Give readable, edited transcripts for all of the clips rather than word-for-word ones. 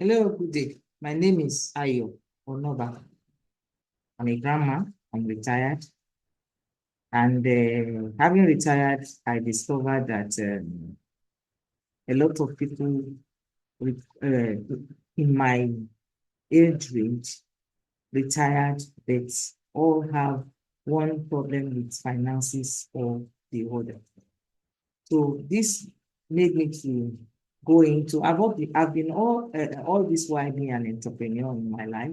Hello, good day. My name is Ayo Onoba. I'm a grandma. I'm retired. And having retired, I discovered that a lot of people in my age range retired, but all have one problem with finances or the other. So this made me to go into, I've been all this while being an entrepreneur in my life.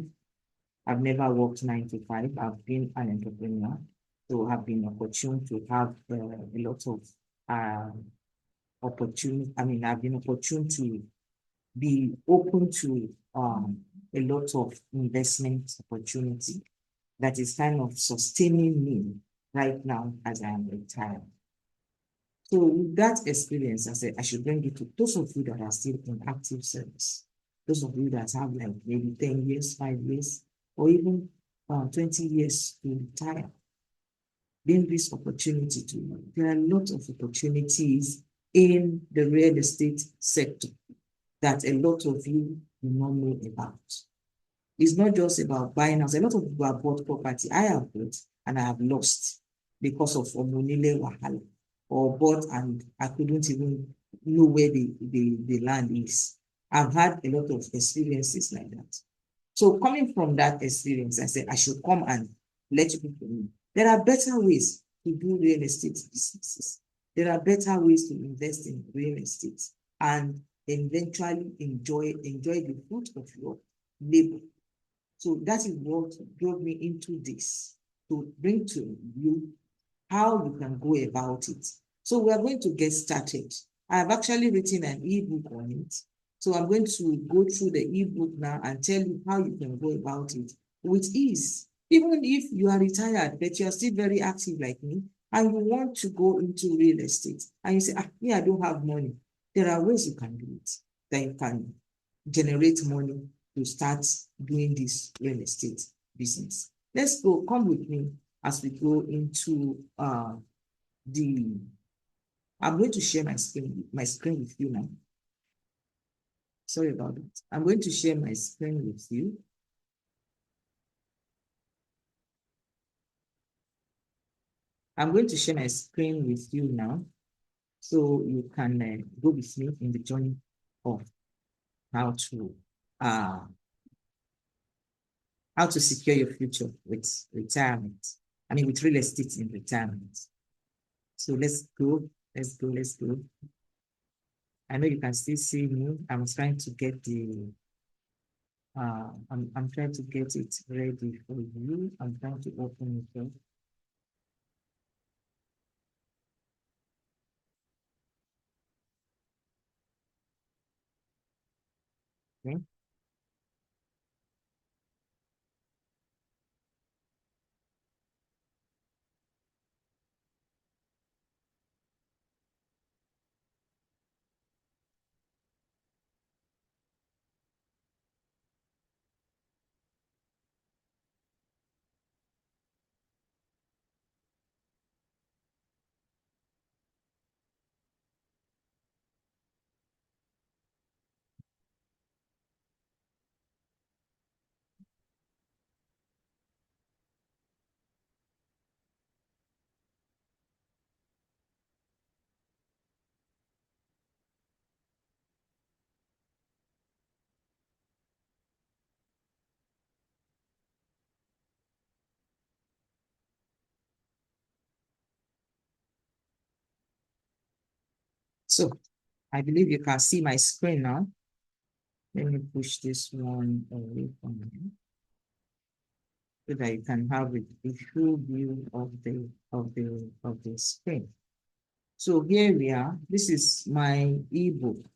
I've never worked 9 to 5. I've been an entrepreneur. So I've been opportune to have a lot of opportunity. I've been opportune to be open to a lot of investment opportunity that is kind of sustaining me right now as I am retired. So with that experience, I said I should bring it to those of you that are still in active service, those of you that have like maybe 10 years, 5 years, or even 20 years to retire. Bring this opportunity to you. There are a lot of opportunities in the real estate sector that a lot of you do not know about. It's not just about buying house. A lot of people have bought property. I have bought and I have lost because of Omonile Wahala, or bought and I couldn't even know where the land is. I've had a lot of experiences like that. So coming from that experience, I said I should come and let people know. There are better ways to do real estate businesses. There are better ways to invest in real estate and eventually enjoy the fruit of your labor. So that is what drove me into this, to bring to you how you can go about it. So we are going to get started. I have actually written an ebook on it. So I'm going to go through the ebook now and tell you how you can go about it with ease. Even if you are retired, but you are still very active like me, and you want to go into real estate, and you say, me, I don't have money. There are ways you can do it, that you can generate money to start doing this real estate business. Let's go, come with me as we go into I'm going to share my screen with you now. Sorry about that. I'm going to share my screen with you. I'm going to share my screen with you now, so you can go with me in the journey of how to secure your future with retirement. With real estate in retirement. So let's go. I know you can still see me. I'm trying to get the I'm trying to get it ready for you. I'm trying to open it up. Okay. So I believe you can see my screen now. Let me push this one away from you, so that you can have a full view of the screen. So here we are. This is my ebook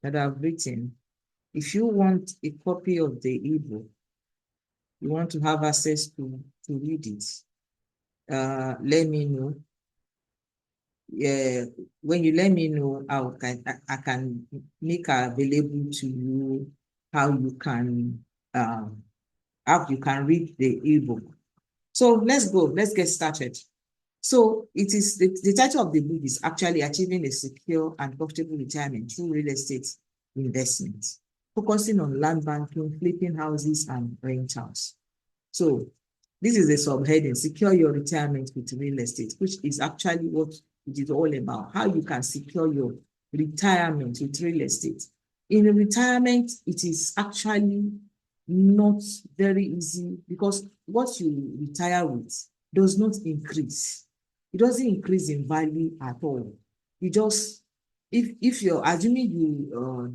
that I've written. If you want a copy of the ebook, you want to have access to read it, let me know. When you let me know, I can make available to you how you can read the ebook. So let's go. Let's get started. So it is the title of the book is actually Achieving a Secure and Profitable Retirement Through Real Estate Investment. focusing on land banking, flipping houses, and rentals. So this is a subheading, secure your retirement with real estate, which is actually what it is all about, how you can secure your retirement with real estate. In retirement, it is actually not very easy because what you retire with does not increase. It doesn't increase in value at all. You just, if you're assuming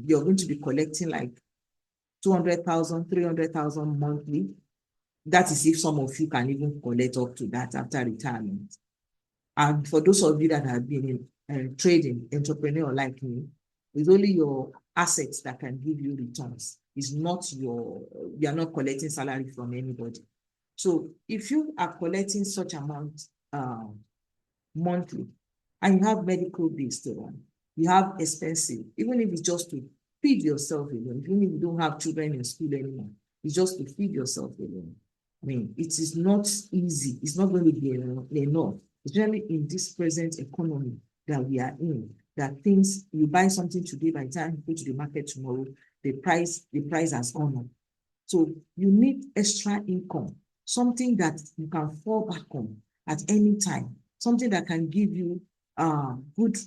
you're going to be collecting like 200,000, 300,000 monthly, that is if some of you can even collect up to that after retirement. And for those of you that have been in trading, entrepreneur like me, it's only your assets that can give you returns. It's not you are not collecting salary from anybody. So if you are collecting such amount monthly, and you have medical bills to run, you have expensive, even if it's just to feed yourself alone, even if you don't have children in school anymore, it's just to feed yourself alone. I mean, it is not easy. It's not going to be enough, especially in this present economy that we are in, that things, you buy something today, by the time you go to the market tomorrow, the price has gone up. So you need extra income, something that you can fall back on at any time, something that can give you good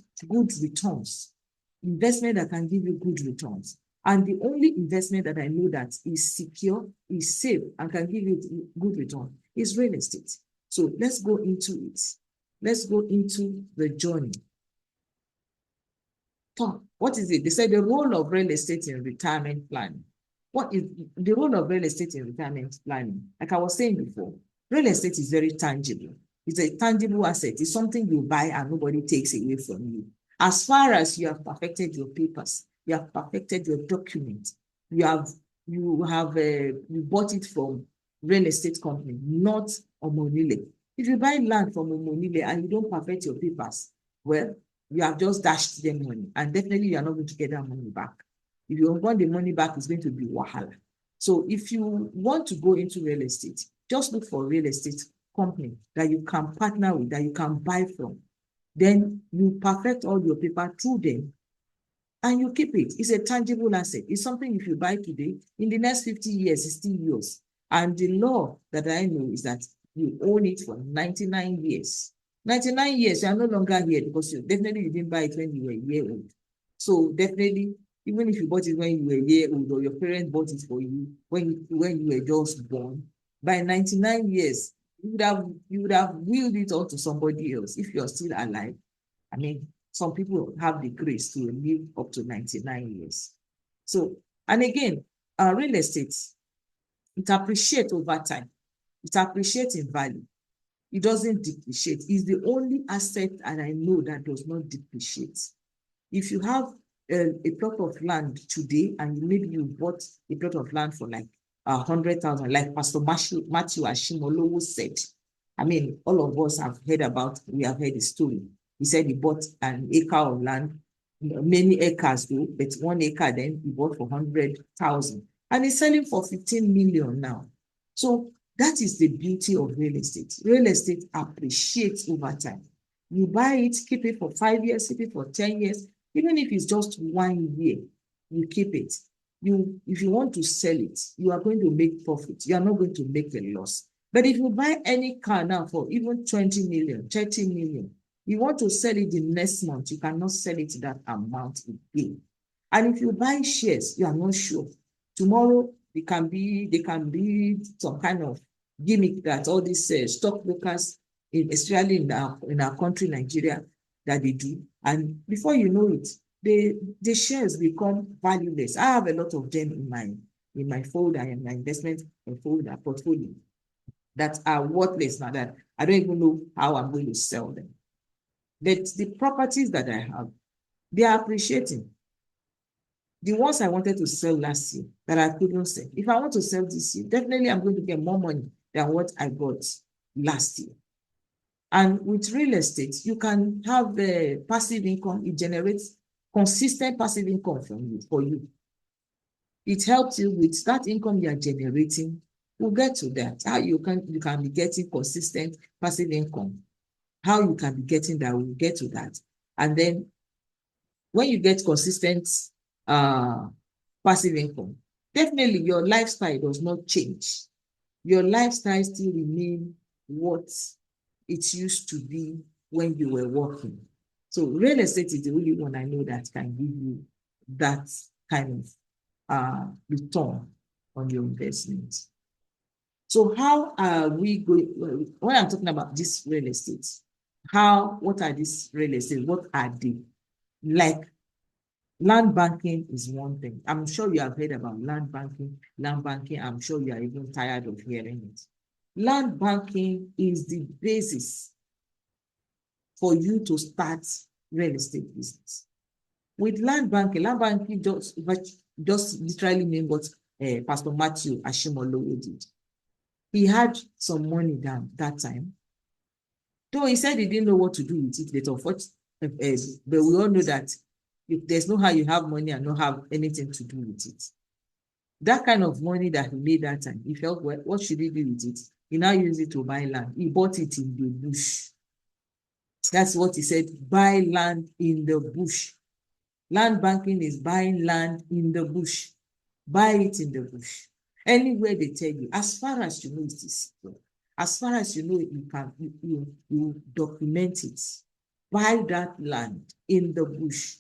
returns, investment that can give you good returns. And the only investment that I know that is secure, is safe, and can give you good return is real estate. So let's go into it. Let's go into the journey. What is it? They said the role of real estate in retirement planning. What is the role of real estate in retirement planning? Like I was saying before, real estate is very tangible. It's a tangible asset. It's something you buy and nobody takes away from you. As far as you have perfected your papers, you have perfected your documents, you bought it from real estate company, not Omonile. If you buy land from Omonile and you don't perfect your papers, well, you have just dashed them money, and definitely you are not going to get that money back. If you want the money back, it's going to be wahala. So if you want to go into real estate, just look for real estate company that you can partner with, that you can buy from. Then you perfect all your paper through them and you keep it. It's a tangible asset. It's something if you buy today, in the next 50 years, it's still yours. And the law that I know is that you own it for 99 years. 99 years, you are no longer here because you didn't buy it when you were a year old. So definitely, even if you bought it when you were a year old or your parents bought it for you when you were just born, by 99 years, you would have willed it on to somebody else if you're still alive. I mean, some people have the grace to live up to 99 years. So, and again, real estate, it appreciates over time. It appreciates in value. It doesn't depreciate. It's the only asset that I know that does not depreciate. If you have a plot of land today and maybe you bought a plot of land for like 100,000, like Pastor Matthew Ashimolowo said. I mean, all of us have we have heard the story. He said he bought an acre of land, many acres though, but 1 acre then he bought for 100,000. And he's selling for 15 million now. So that is the beauty of real estate. Real estate appreciates over time. You buy it, keep it for 5 years, keep it for 10 years. Even if it's just 1 year, you keep it. If you want to sell it, you are going to make profit. You are not going to make a loss. But if you buy any car now for even 20 million, 30 million, you want to sell it the next month, you cannot sell it that amount again. And if you buy shares, you are not sure. Tomorrow, they can be some kind of gimmick that all these stockbrokers, especially in our country, Nigeria, that they do. And before you know it, the shares become valueless. I have a lot of them in my folder, in my investment folder portfolio, that are worthless now, that I don't even know how I'm going to sell them. But the properties that I have, they are appreciating. The ones I wanted to sell last year that I couldn't sell, if I want to sell this year, definitely I'm going to get more money than what I got last year. And with real estate, you can have a passive income. It generates consistent passive income for you. It helps you with that income you are generating. We'll get to that. How you can be getting consistent passive income. How you can be getting that, we'll get to that. And then when you get consistent passive income. Definitely, your lifestyle does not change. Your lifestyle still remain what it used to be when you were working. So real estate is the only one I know that can give you that kind of return on your investment. So how are we going, when I'm talking about this real estate, what are these real estate? What are they? Like land banking is one thing. I'm sure you have heard about land banking. Land banking, I'm sure you are even tired of hearing it. Land banking is the basis for you to start real estate business. With land banking just literally mean what Pastor Matthew Ashimolowo did. He had some money down that time. Though he said he didn't know what to do with it, but we all know that if there's no how you have money and not have anything to do with it. That kind of money that he made that time, he felt, well, what should he do with it? He now used it to buy land. He bought it in the bush. That's what he said, buy land in the bush. Land banking is buying land in the bush. Buy it in the bush. Anywhere they tell you, as far as you know it is secure, as far as you know you document it, buy that land in the bush.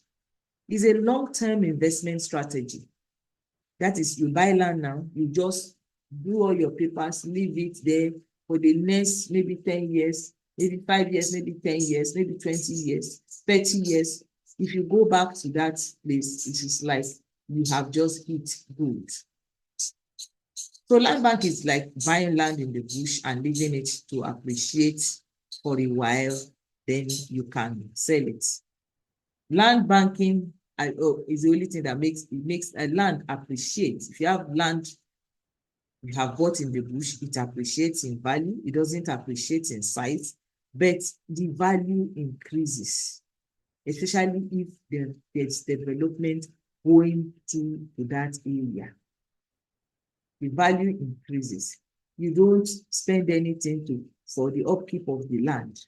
It's a long-term investment strategy. That is, you buy land now, you just do all your papers, leave it there for the next maybe 10 years, maybe 5 years, maybe 10 years, maybe 20 years, 30 years. If you go back to that place, it is like you have just hit gold. So land bank is like buying land in the bush and leaving it to appreciate for a while, then you can sell it. Land banking is the only thing that makes a land appreciate. If you have land you have bought in the bush, it appreciates in value. It doesn't appreciate in size, but the value increases, especially if there's development going to that area. The value increases. You don't spend anything for the upkeep of the land.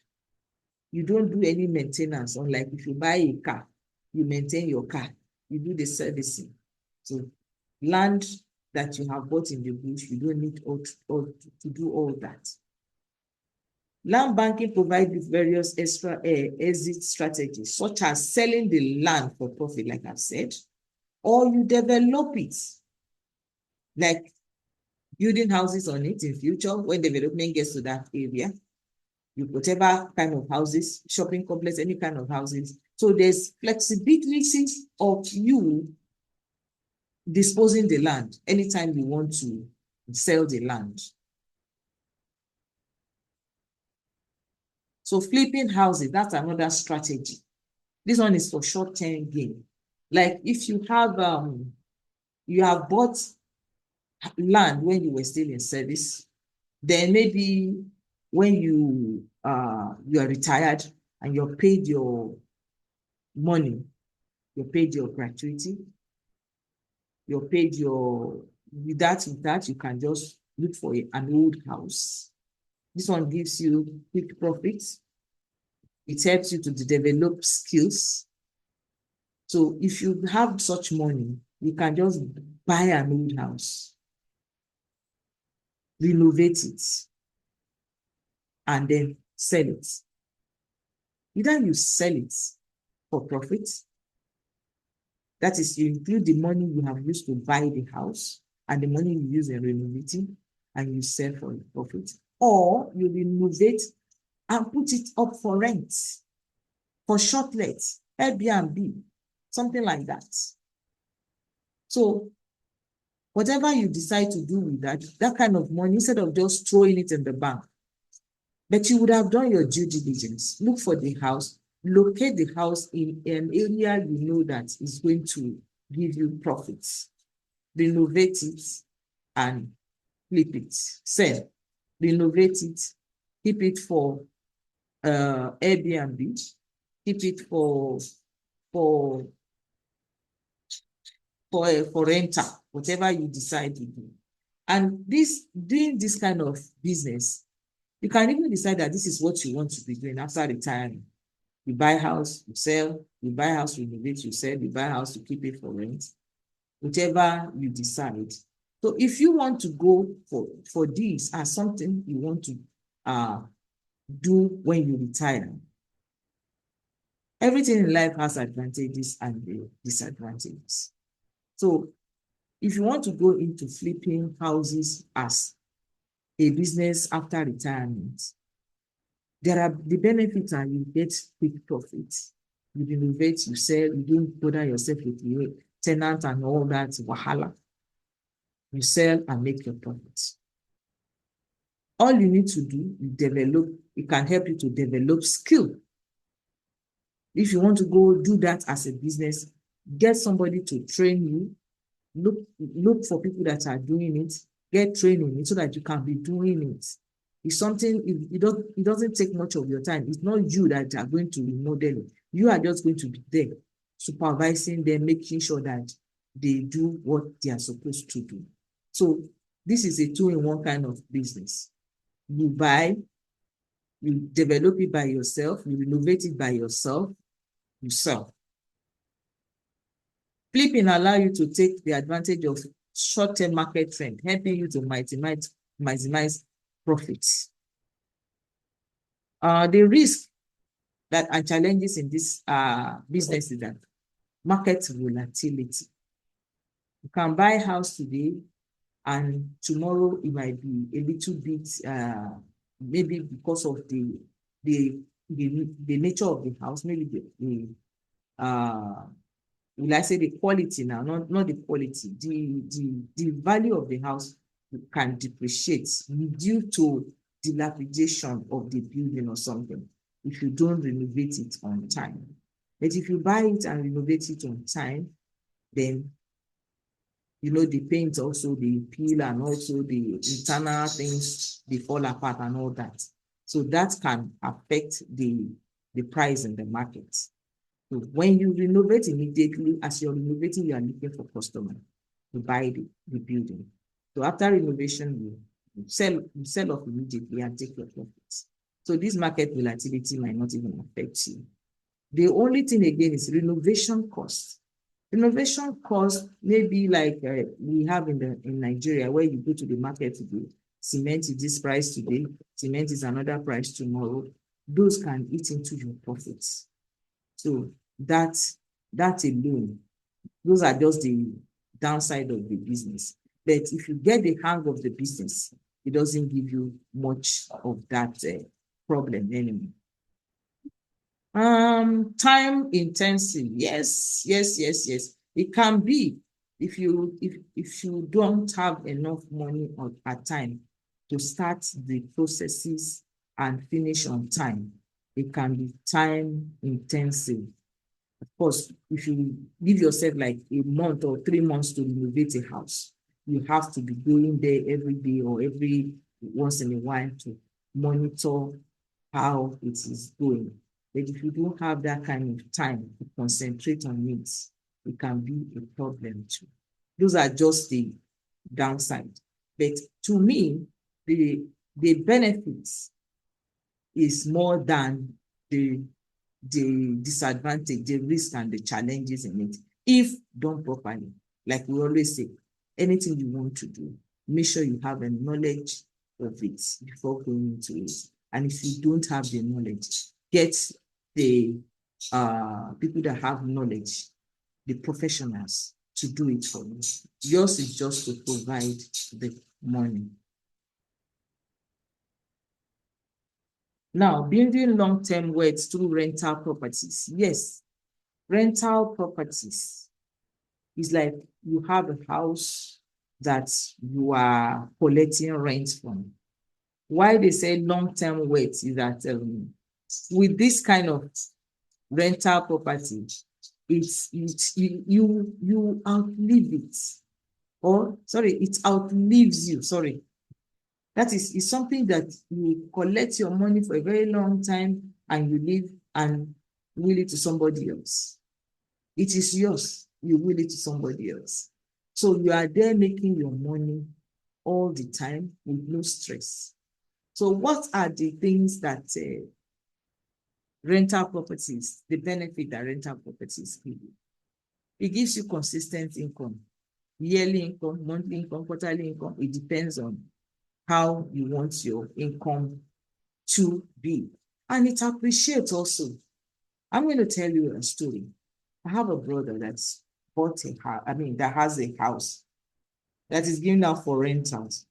You don't do any maintenance, unlike if you buy a car, you maintain your car, you do the servicing. So land that you have bought in the bush, you don't need to do all that. Land banking provides various extra exit strategies, such as selling the land for profit, like I've said, or you develop it, like building houses on it in future when development gets to that area. You whatever kind of houses, shopping complex, any kind of houses. So there's flexibility of you disposing the land anytime you want to sell the land. So flipping houses, that's another strategy. This one is for short-term gain. Like if you have bought land when you were still in service, then maybe when you are retired and you're paid your money, you're paid your gratuity, you're paid your, with that you can just look for an old house. This one gives you quick profits. It helps you to develop skills. So if you have such money, you can just buy an old house, renovate it, and then sell it. Either you sell it for profit, that is, you include the money you have used to buy the house and the money you use in renovating, and you sell for a profit, or you renovate and put it up for rent, for short let, Airbnb, something like that. So whatever you decide to do with that kind of money, instead of just throwing it in the bank, but you would have done your due diligence, look for the house, locate the house in an area you know that is going to give you profits, renovate it and flip it, sell, renovate it, keep it for Airbnb, keep it for rental, whatever you decide to do. And doing this kind of business, you can even decide that this is what you want to be doing after retiring. You buy a house, you sell, you buy a house, renovate, you sell, you buy a house to keep it for rent. whichever you decide. So if you want to go for this as something you want to do when you retire, everything in life has advantages and disadvantages. So if you want to go into flipping houses as a business after retirement, there are the benefits are you get quick profits. You renovate, you sell, you don't bother yourself with the tenant and all that wahala. You sell and make your profits. All you need to do, it can help you to develop skill. If you want to go do that as a business, get somebody to train you. Look for people that are doing it, get training so that you can be doing it. It's something, it doesn't take much of your time. It's not you that are going to remodel it. You are just going to be there, supervising them, making sure that they do what they are supposed to do. So this is a two-in-one kind of business. You buy, you develop it by yourself, you renovate it by yourself, you sell. Flipping allow you to take the advantage of short-term market trend, helping you to maximize profits. The risk and challenges in this business is that market volatility. You can buy a house today, and tomorrow it might be a little bit, maybe because of the nature of the house, maybe will I say the quality now, not the quality, the value of the house can depreciate due to dilapidation of the building or something if you don't renovate it on time. But if you buy it and renovate it on time, then the paint also, they peel, and also the internal things, they fall apart and all that. So that can affect the price in the market. So when you renovate immediately, as you're renovating, you are looking for customers to buy the building. So after renovation, you sell off immediately and take your profits. So this market volatility might not even affect you. The only thing again is renovation cost. Renovation cost may be like we have in Nigeria, where you go to the market today, cement is this price today, cement is another price tomorrow. Those can eat into your profits. So that alone, those are just the downside of the business. But if you get the hang of the business, it doesn't give you much of that problem anymore. Time intensive. Yes. It can be if you don't have enough money at time to start the processes and finish on time. It can be time intensive. Of course, if you give yourself like a month or 3 months to renovate a house, you have to be going there every day or every once in a while to monitor how it is going. But if you don't have that kind of time to concentrate on it, it can be a problem too. Those are just the downside. But to me, the benefits is more than the disadvantage, the risk and the challenges in it, if done properly. Like we always say, anything you want to do, make sure you have a knowledge of it before going into it. And if you don't have the knowledge, get the people that have knowledge, the professionals, to do it for you. Yours is just to provide the money. Now, building long-term wealth through rental properties. Yes, rental properties is like you have a house that you are collecting rent from. Why they say long-term wealth is that with this kind of rental property, you outlive it. It outlives you. That is something that you collect your money for a very long time and you leave and will it to somebody else. It is yours. You will it to somebody else. So you are there making your money all the time with no stress. So what are the things that rental properties, the benefit that rental properties give you? It gives you consistent income. yearly income, monthly income, quarterly income. It depends on how you want your income to be. And it appreciates also. I'm going to tell you a story. I have a brother that's bought a house, that has a house that is given out for rentals.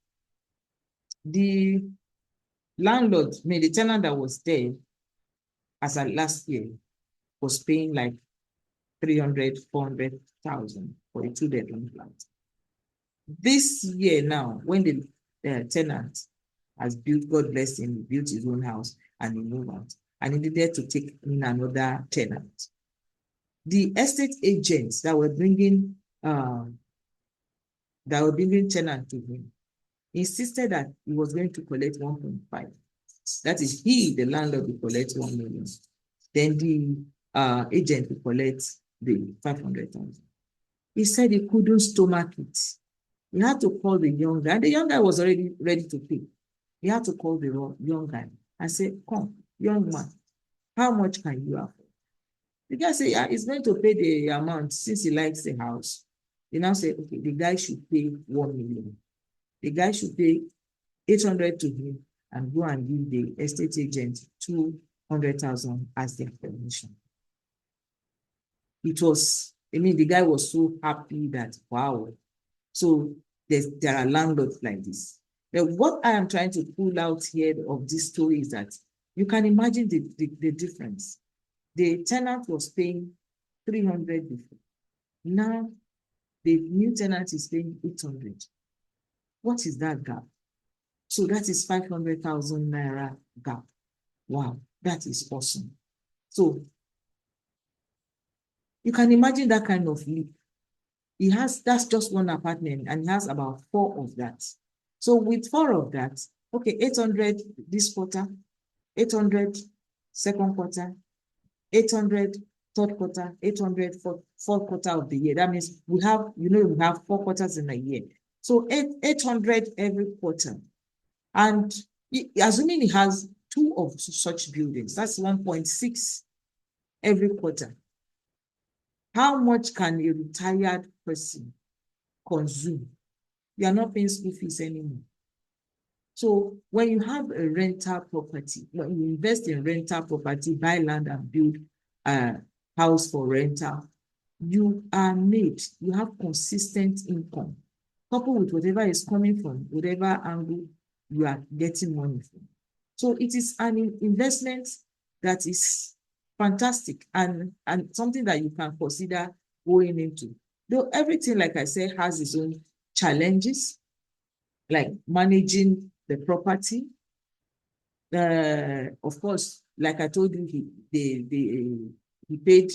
The landlord, the tenant that was there as at last year was paying like 300, 400,000 for a 2-bedroom flat. This year now, when the tenant has built, God bless him, he built his own house and he moved out, and he needed to take in another tenant. The estate agents that were bringing tenant to him insisted that he was going to collect 1.5. That is, he, the landlord, will collect 1 million. Then the agent will collect the 500,000. He said he couldn't stomach it. He had to call the young guy. The young guy was already ready to pay. He had to call the young guy and say, come, young man, how much can you afford? The guy said, yeah, he's going to pay the amount since he likes the house. They now say, okay, the guy should pay 1 million. The guy should pay 800 to him and go and give the estate agent 200,000 as their commission. It was, the guy was so happy that, wow. So there are landlords like this. But what I am trying to pull out here of this story is that you can imagine the difference. The tenant was paying 300 before. Now, the new tenant is paying 800. What is that gap? So that is 500,000 naira gap. Wow, that is awesome. So you can imagine that kind of leap. That's just one apartment, and he has about 4 of that. So with 4 of that, okay, 800 this quarter, 800 second quarter, 800 third quarter, 800 fourth quarter of the year. That means we have 4 quarters in a year. So 800 every quarter. And assuming he has 2 of such buildings, that's 1.6 every quarter. How much can a retired person consume? You are not paying school fees anymore. So when you have a rental property, when you invest in rental property, buy land and build a house for rental, you have consistent income, coupled with whatever is coming from, whatever angle you are getting money from. So it is an investment that is fantastic and something that you can consider going into. Though everything, like I said, has its own challenges, like managing the property. Of course, like I told you, he paid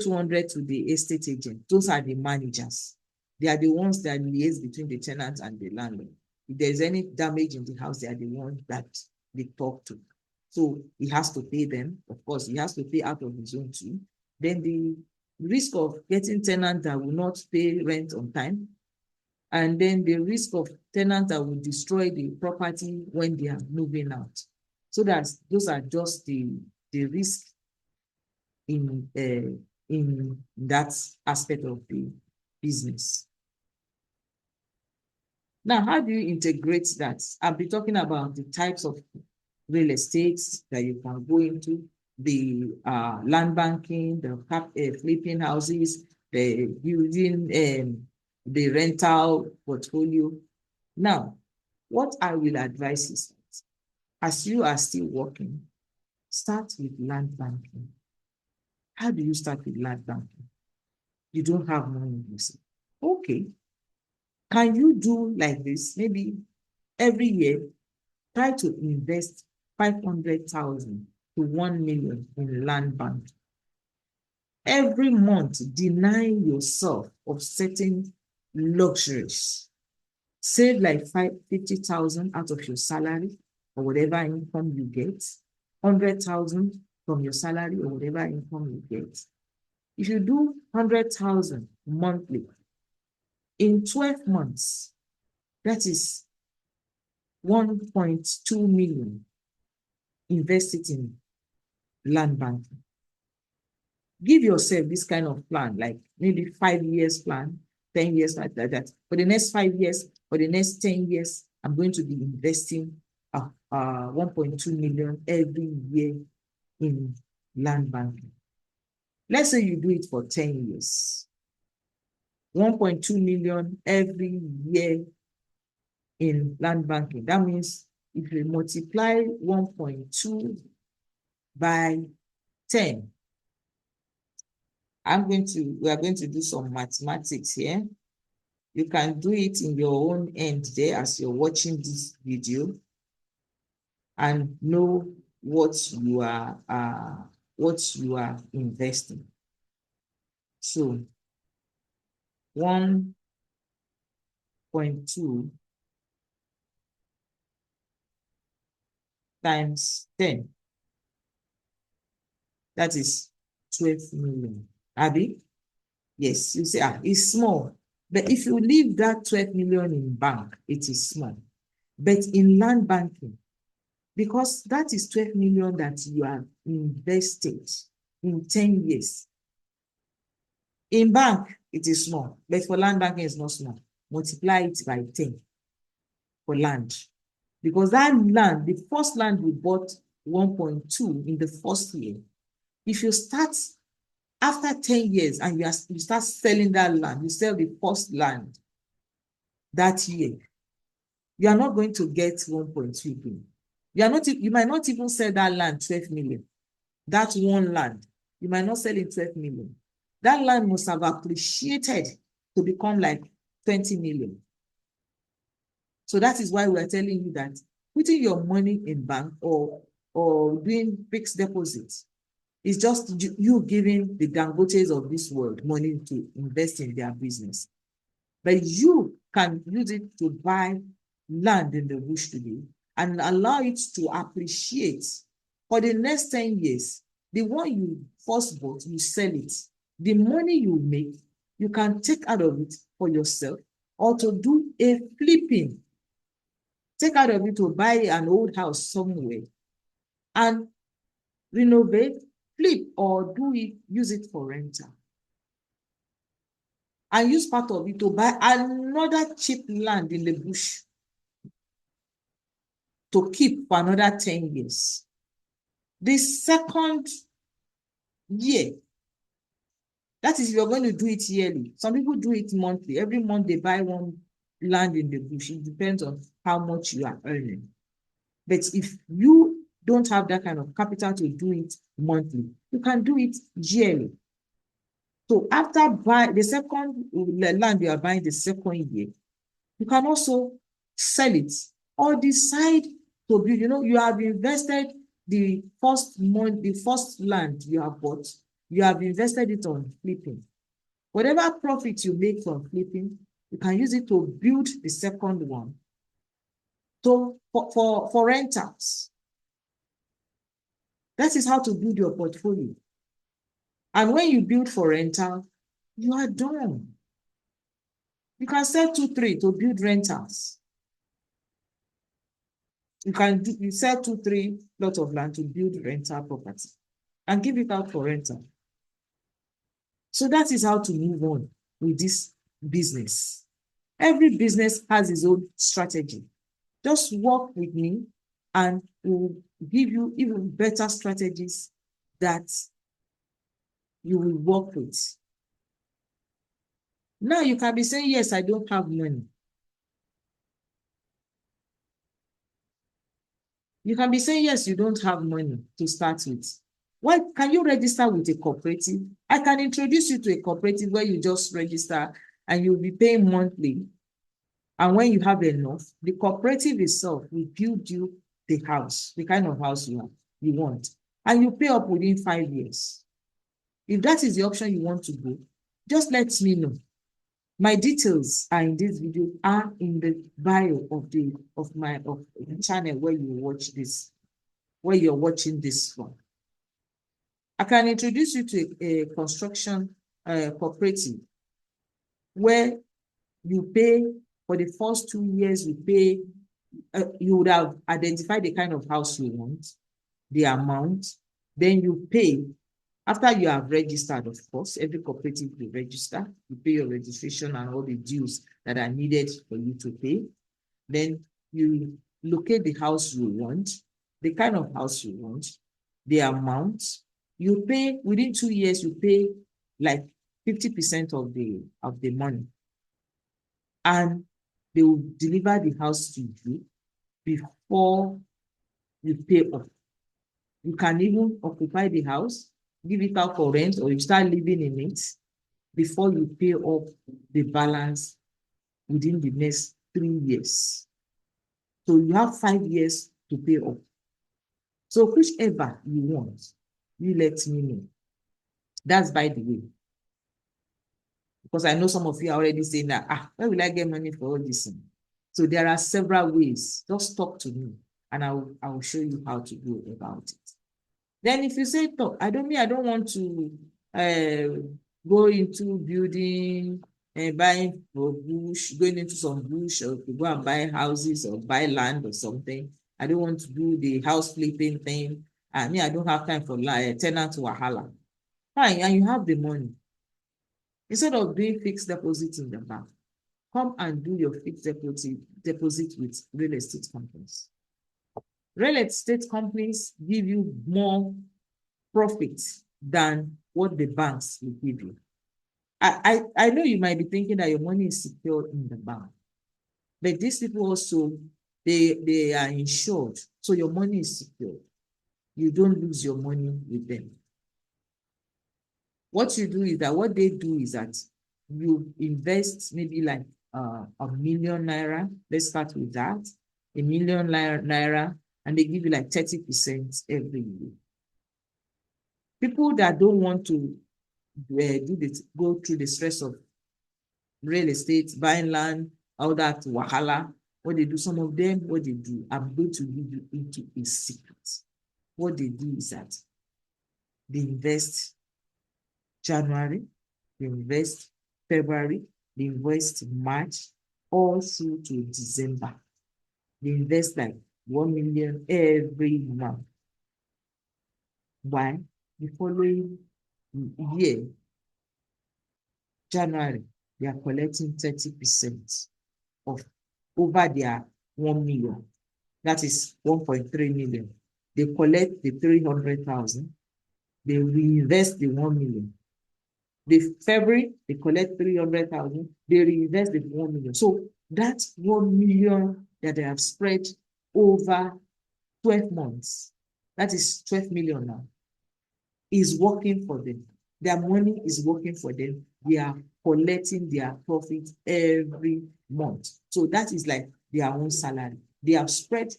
200 to the estate agent. Those are the managers. They are the ones that liaise between the tenant and the landlord. If there's any damage in the house, they are the ones that they talk to. So he has to pay them. Of course, he has to pay out of his own too. Then the risk of getting tenants that will not pay rent on time, and then the risk of tenants that will destroy the property when they are moving out. So those are just the risk in that aspect of the business. Now, how do you integrate that? I'll be talking about the types of real estate that you can go into, the land banking, the flipping houses, the building, the rental portfolio. Now, what I will advise is, as you are still working, start with land banking. How do you start with land banking? You don't have money, you say. Okay. Can you do like this? Maybe every year, try to invest 500,000 to 1 million in land banking. Every month, deny yourself of certain luxuries. Save like 50,000 out of your salary or whatever income you get, 100,000 from your salary or whatever income you get. If you do 100,000 monthly, in 12 months, that is 1.2 million invested in land banking. Give yourself this kind of plan, like maybe 5 years plan. 10 years, like that. For the next 5 years, for the next 10 years, I'm going to be investing 1.2 million every year in land banking. Let's say you do it for 10 years. 1.2 million every year in land banking. That means if you multiply 1.2 by 10, we are going to do some mathematics here. You can do it in your own end there as you're watching this video and know what you are investing. So 1.2 times 10, that is 12 million. Abi? Yes, you say, it's small. But if you leave that 12 million in bank, it is small. But in land banking, because that is 12 million that you have invested in 10 years. In bank, it is small, but for land banking, it's not small. Multiply it by 10 for land. Because that land, the first land we bought 1.2 in the first year. If you start after 10 years and you start selling that land, you sell the first land that year, you are not going to get 1.2 billion. You might not even sell that land 12 million. That one land, you might not sell it 12 million. That land must have appreciated to become like 20 million. So that is why we are telling you that putting your money in bank or doing fixed deposits is just you giving the Dangotes of this world money to invest in their business. But you can use it to buy land in the bush today and allow it to appreciate for the next 10 years. The one you first bought, you sell it. The money you make, you can take out of it for yourself or to do a flipping. Take out of it to buy an old house somewhere and renovate, flip, or use it for rental. And use part of it to buy another cheap land in the bush to keep for another 10 years. The second year, that is, you're going to do it yearly. Some people do it monthly. Every month they buy one land in the bush. It depends on how much you are earning. But if you don't have that kind of capital to do it monthly, you can do it yearly. So after buying the second land you are buying the second year, you can also sell it or decide to build. You have invested the first month, the first land you have bought, you have invested it on flipping. Whatever profit you make from flipping, you can use it to build the second one for rentals. That is how to build your portfolio. And when you build for rental, you are done. You can sell 2-3 to build rentals. You sell 2-3 plots of land to build rental property and give it out for rental. So that is how to move on with this business. Every business has its own strategy. Just work with me and we'll give you even better strategies that you will work with. Now you can be saying, yes, I don't have money. You can be saying, yes, you don't have money to start with. Why can you register with a cooperative? I can introduce you to a cooperative where you just register and you'll be paying monthly. And when you have enough, the cooperative itself will build you the house, the kind of house you want. And you pay up within 5 years. If that is the option you want to go, just let me know. My details are in this video, are in the bio of the channel where you watch this, where you're watching this from. I can introduce you to a construction cooperative where you pay for the first 2 years. You pay. You would have identified the kind of house you want, the amount, then you pay After you have registered, of course, every cooperative will register. You pay your registration and all the dues that are needed for you to pay. Then you locate the house you want, the kind of house you want, the amount. You pay within 2 years, you pay like 50% of the money. And they will deliver the house to you before you pay off. You can even occupy the house, give it out for rent, or you start living in it before you pay off the balance within the next 3 years. So you have 5 years to pay off. So whichever you want, you let me know. That's by the way. Because I know some of you are already saying that, where will I get money for all this? So there are several ways. Just talk to me and I will show you how to go about it. Then if you say, I don't want to go into building and buying for bush, going into some bush, or to go and buy houses or buy land or something. I don't want to do the house flipping thing. I don't have time for tenant wahala. Fine, and you have the money. Instead of doing fixed deposit in the bank, come and do your fixed deposit with real estate companies. Real estate companies give you more profit than what the banks will give you. I know you might be thinking that your money is secured in the bank, but these people also, they are insured, so your money is secured. You don't lose your money with them. What you do is that, what they do is that you invest maybe like ₦1 million. Let's start with that. ₦1 million, and they give you like 30% every year. People that don't want to go through the stress of real estate, buying land, all that wahala, what they do, some of them, what they do, I'm going to lead you into a secret. What they do is that they invest January, they invest February, they invest March, all through to December. They invest like 1 million every month. Why? The following year, January, they are collecting 30% of over their 1 million. That is 1.3 million. They collect the 300,000. They reinvest the 1 million. The February, they collect 300,000. They reinvest the 1 million. So that's 1 million that they have spread over 12 months. That is 12 million now. Is working for them. Their money is working for them. They are collecting their profit every month. So that is like their own salary. They have spread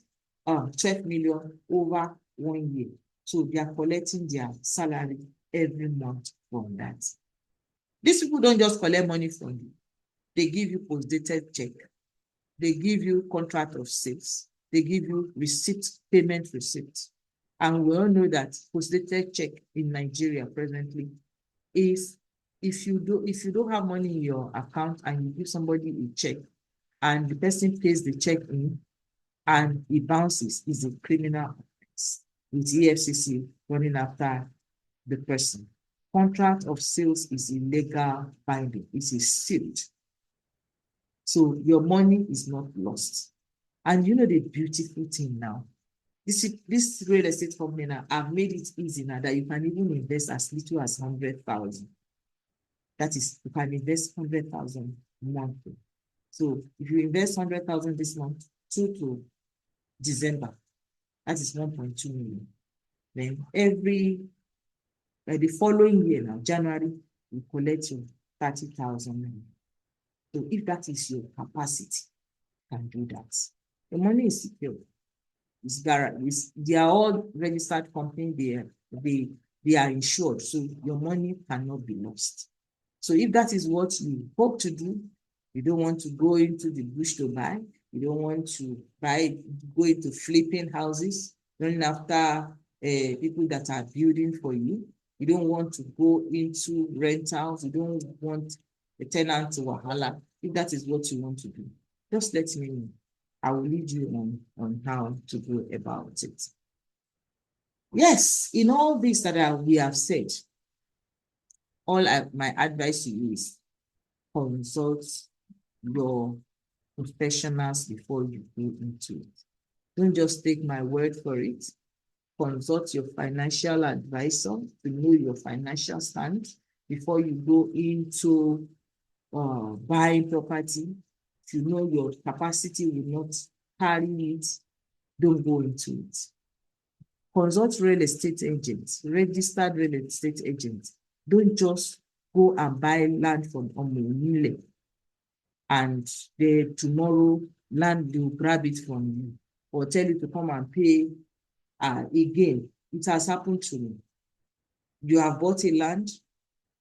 12 million over 1 year. So they are collecting their salary every month from that. These people don't just collect money from you. They give you post-dated check. They give you contract of sales. They give you receipt, payment receipt. And we all know that post-dated check in Nigeria presently is, if you don't have money in your account and you give somebody a check and the person pays the check in and it bounces, is a criminal offense with EFCC running after the person. Contract of sales is illegal binding. It is sealed. So your money is not lost. And you know the beautiful thing now, this real estate company now have made it easy now that you can even invest as little as 100,000. That is, you can invest 100,000 monthly. So if you invest 100,000 this month, to December, that is 1.2 million. Then the following year now, January, you collect your 30,000. So if that is your capacity, you can do that. The money is secure. They are all registered companies. They are insured, so your money cannot be lost. So if that is what you hope to do, you don't want to go into the bush to buy, you don't want to go into flipping houses, running after people that are building for you, you don't want to go into rentals, you don't want a tenant to wahala. If that is what you want to do, just let me know. I will lead you on how to go about it. Yes, in all this that we have said, my advice to you is consult your professionals before you go into it. Don't just take my word for it. Consult your financial advisor to know your financial stand before you go into buying property. If you know your capacity will not carry it, don't go into it. Consult real estate agents, registered real estate agents. Don't just go and buy land from Omonile and tomorrow land will grab it from you or tell you to come and pay again. It has happened to me. You have bought a land,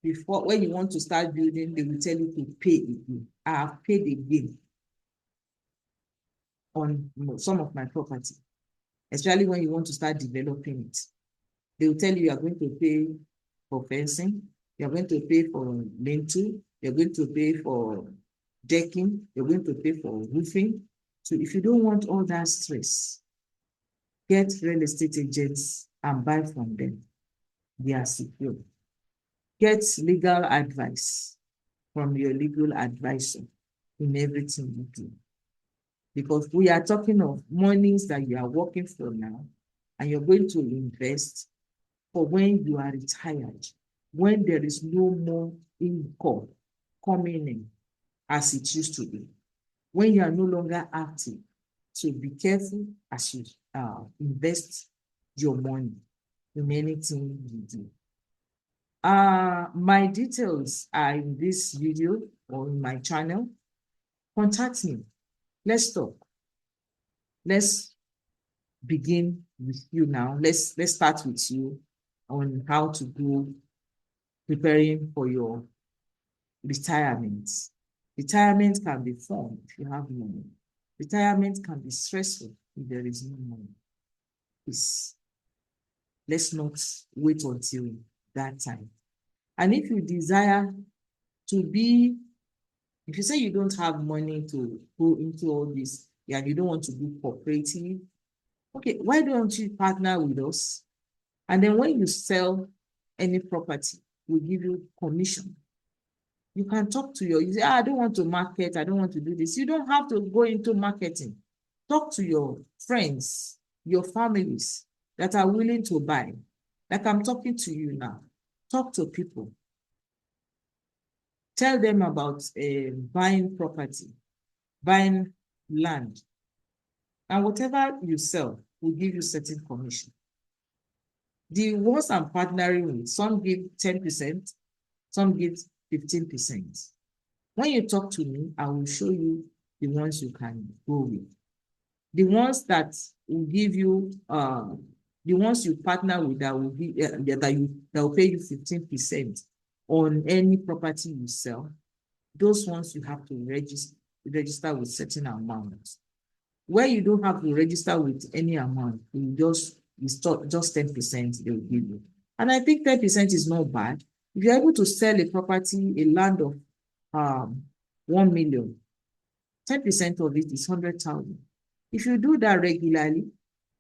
before when you want to start building, they will tell you to pay again. I have paid again on some of my property, especially when you want to start developing it. They will tell you are going to pay for fencing, you're going to pay for lintel, you're going to pay for decking, you're going to pay for roofing. So if you don't want all that stress, get real estate agents and buy from them. They are secure. Get legal advice from your legal advisor in everything you do. Because we are talking of monies that you are working for now, and you're going to invest for when you are retired, when there is no more income coming in as it used to be, when you are no longer active. So be careful as you invest your money in anything you do. My details are in this video or in my channel. Contact me. Let's talk. Let's begin with you now. Let's start with you on how to go preparing for your retirement. Retirement can be fun if you have money. Retirement can be stressful if there is no money. Please, let's not wait until that time. And if you desire to be, if you say you don't have money to go into all this, and you don't want to do cooperative, okay, why don't you partner with us? And then when you sell any property, we give you commission. You can talk to you say, I don't want to market, I don't want to do this. You don't have to go into marketing. Talk to your friends, your families that are willing to buy. Like I'm talking to you now. Talk to people. Tell them about buying property, buying land. And whatever you sell will give you certain commission. The ones I'm partnering with, some give 10%, some give 15%. When you talk to me, I will show you the ones you can go with. The ones that will give you, the ones you partner with that will give that will pay you 15% on any property you sell. Those ones you have to register with certain amounts. Where you don't have to register with any amount, you just 10% they will give you. And I think 10% is not bad. If you're able to sell a property, a land of 1 million, 10% of it is 100,000. If you do that regularly,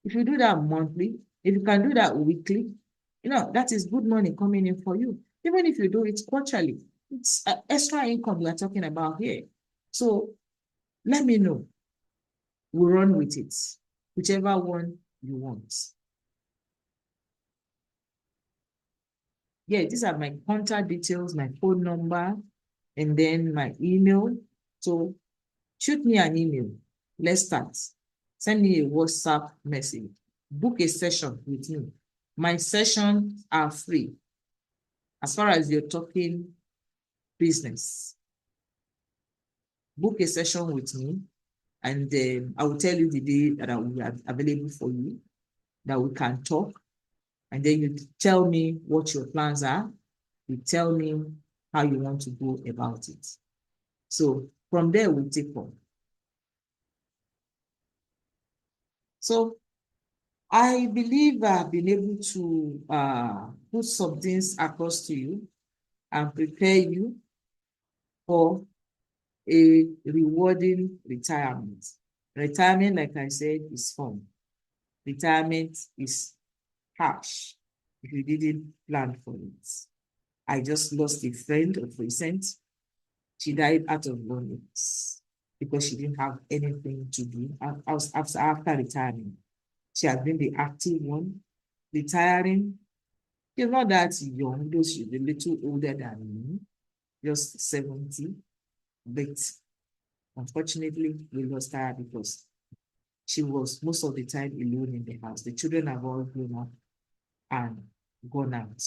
if you do that monthly, if you can do that weekly, that is good money coming in for you. Even if you do it quarterly, it's extra income we are talking about here. So let me know. We'll run with it, whichever one you want. Yeah, these are my contact details, my phone number, and then my email. So shoot me an email. Let's start. Send me a WhatsApp message. Book a session with me. My sessions are free as far as you're talking business. Book a session with me, and I will tell you the day that I will be available for you, that we can talk. And then you tell me what your plans are. You tell me how you want to go about it. So from there, we'll take on. So I believe I've been able to put some things across to you and prepare you for a rewarding retirement. Retirement, like I said, is fun. Retirement is harsh if you didn't plan for it. I just lost a friend of recent. She died out of loneliness because she didn't have anything to do after retiring. She has been the active one, retiring. She's not that young, though she's a little older than me, just 70. But unfortunately, we lost her because she was most of the time alone in the house. The children have all grown up and gone out.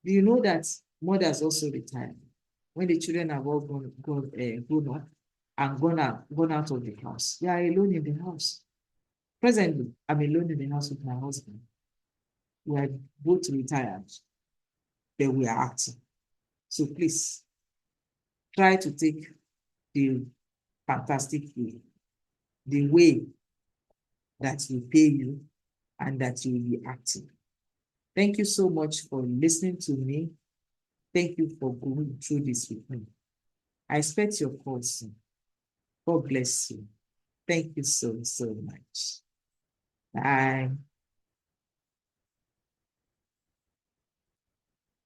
Do you know that mothers also retire? When the children have all grown up and gone out of the house, they are alone in the house. Presently, I'm alone in the house with my husband. We are both retired, but we are active. So please try to take the fantastic way, the way that will pay you and that you will be active. Thank you so much for listening to me. Thank you for going through this with me. I expect your call soon. God bless you. Thank you so much. Bye.